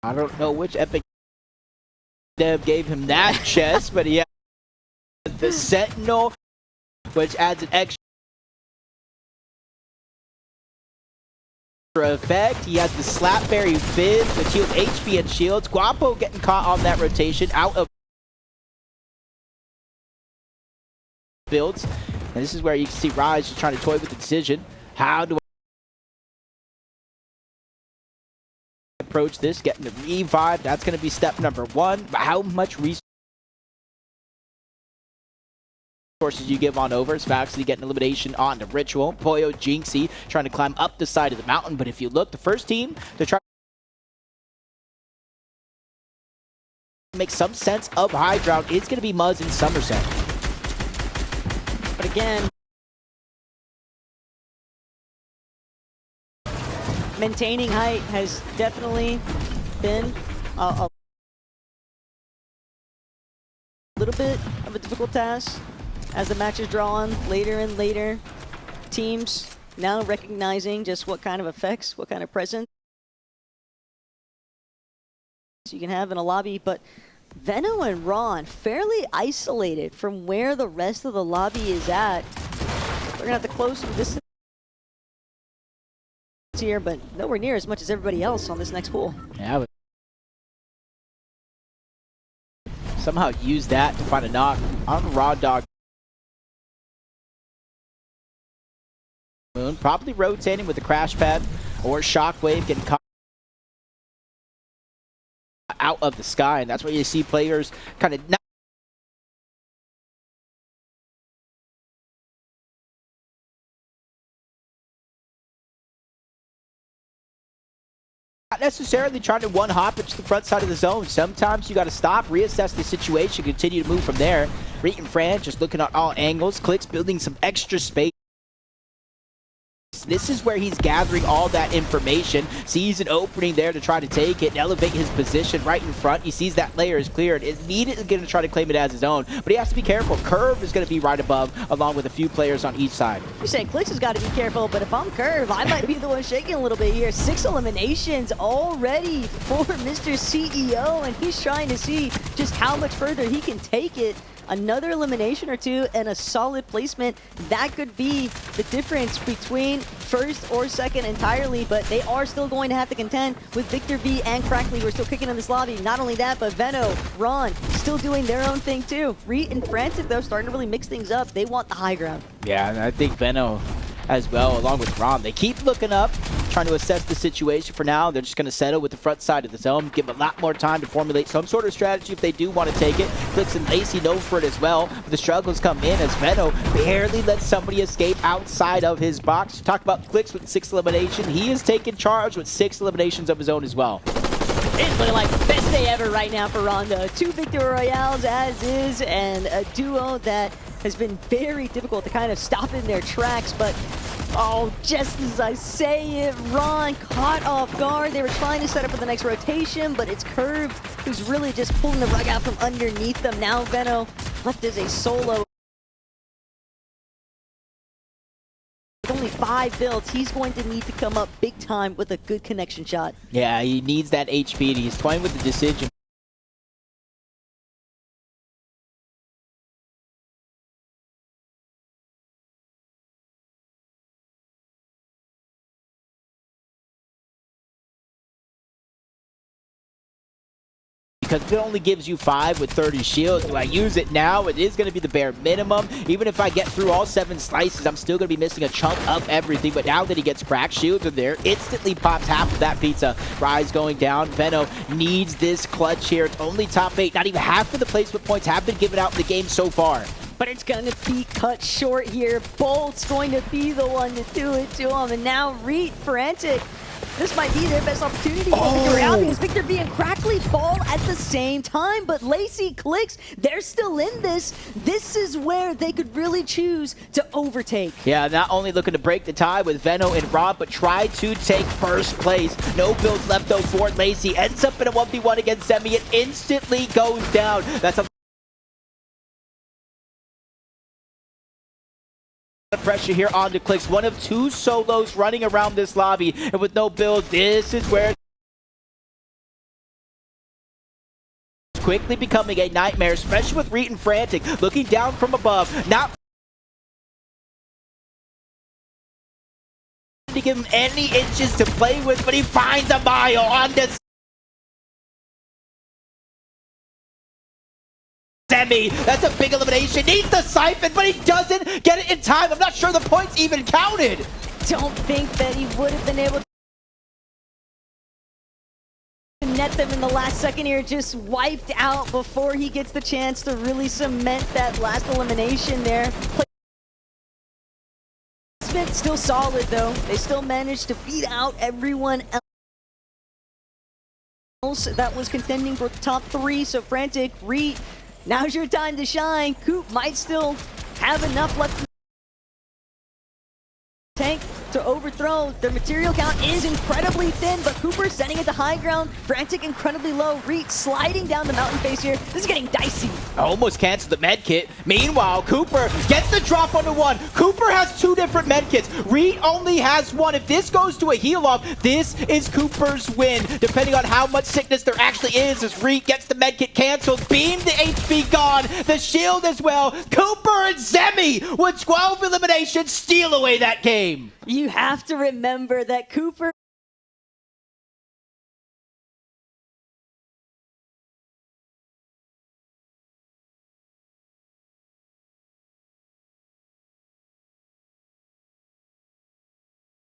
I don't know which epic dev gave him that chest, but he has the Sentinel, which adds an extra effect. He has the Slapberry Fizz, which heals HP and shields. Guapo getting caught on that rotation out of builds. And this is where you can see Rise just trying to toy with the decision. How do I approach this? Getting the revive, that's going to be step number one. But how much resources you give on over? Spaxley getting elimination on the Ritual. Poyo, Jinxie trying to climb up the side of the mountain. But if you look, the first team to try to make some sense of high ground is going to be Muzz and Somerset. But again, maintaining height has definitely been a little bit of a difficult task as the matches draw on later and later. Teams now recognizing just what kind of effects, what kind of presence you can have in a lobby, but Veno and Ron fairly isolated from where the rest of the lobby is at. We're gonna have to close some distance here, but nowhere near as much as everybody else on this next pool. Yeah, but somehow use that to find a knock on Raw Dog. Moon probably rotating with the crash pad or shockwave getting caught out of the sky, and that's where you see players kind of not necessarily trying to one hop into the front side of the zone. Sometimes you got to stop, reassess the situation, continue to move from there. Reet and Fran just looking at all angles. Clicks building some extra space. This is where he's gathering all that information, sees an opening there to try to take it and elevate his position right in front. He sees that layer is cleared, is immediately going to try to claim it as his own, but he has to be careful. Curve is going to be right above, along with a few players on each side. You're saying Clicks has got to be careful, but if I'm Curve, I might be the one shaking a little bit here. 6 eliminations already for Mr. CEO, and he's trying to see just how much further he can take it. Another elimination or two and a solid placement. That could be the difference between first or second entirely, but they are still going to have to contend with Victor V and Crackley. We're still kicking in this lobby. Not only that, but Veno, Ron, still doing their own thing too. Reet and Frantic, though, starting to really mix things up. They want the high ground. Yeah, and I think Veno as well, along with Ron. They keep looking up, trying to assess the situation. For now, they're just going to settle with the front side of the zone, give a lot more time to formulate some sort of strategy if they do want to take it. Clicks and Lacey know for it as well, but the struggles come in as Veno barely lets somebody escape outside of his box. Talk about Clicks with 6 eliminations. He has taken charge with 6 eliminations of his own as well. It's looking like the best day ever right now for Rondo. 2 Victory Royales as is, and a duo that has been very difficult to kind of stop in their tracks, but oh, just as I say it, Ron caught off guard. They were trying to set up for the next rotation, but it's Curve who's really just pulling the rug out from underneath them. Now Veno left as a solo. With only 5 builds, he's going to need to come up big time with a good connection shot. Yeah, he needs that HP, and he's toying with the decision. Because it only gives you 5 with 30 shields. Do I use it now? It is going to be the bare minimum. Even if I get through all 7 slices, I'm still going to be missing a chunk of everything. But now that he gets cracked, shields are there. Instantly pops half of that pizza. Rise going down. Veno needs this clutch here. It's only top 8. Not even half of the placement points have been given out in the game so far. But it's going to be cut short here. Bolt's going to be the one to do it to him. And now Reet, Frantic. This might be their best opportunity to figure out, because Victor V and Crackley fall at the same time, but Lacey, Clicks, they're still in this. This is where they could really choose to overtake. Yeah, not only looking to break the tie with Veno and Rob, but try to take first place. No builds left though for Lacey. Ends up in a 1v1 against Semi. It instantly goes down. That's a pressure here on the Clicks. One of 2 solos running around this lobby, and with no build, this is where quickly becoming a nightmare, especially with Reet and Frantic looking down from above. Not to give him any inches to play with, but he finds a mile on this Semi. That's a big elimination. Needs the siphon, but he doesn't get it in time. I'm not sure the points even counted. Don't think that he would have been able to net them in the last second here. Just wiped out before he gets the chance to really cement that last elimination there. Placement still solid though. They still managed to beat out everyone else that was contending for the top 3. So Frantic, Reet, now's your time to shine. Coop might still have enough left in the tank to overthrow. Their material count is incredibly thin, but Cooper setting it to high ground. Frantic incredibly low. Reet sliding down the mountain face here. This is getting dicey. Almost canceled the med kit. Meanwhile, Cooper gets the drop onto 1. Cooper has 2 different med kits. Reet only has 1. If this goes to a heal off, this is Cooper's win, depending on how much sickness there actually is, as Reet gets the med kit canceled. Beam the HP gone. The shield as well. Cooper and Zemi with 12 eliminations steal away that game. You have to remember that Cooper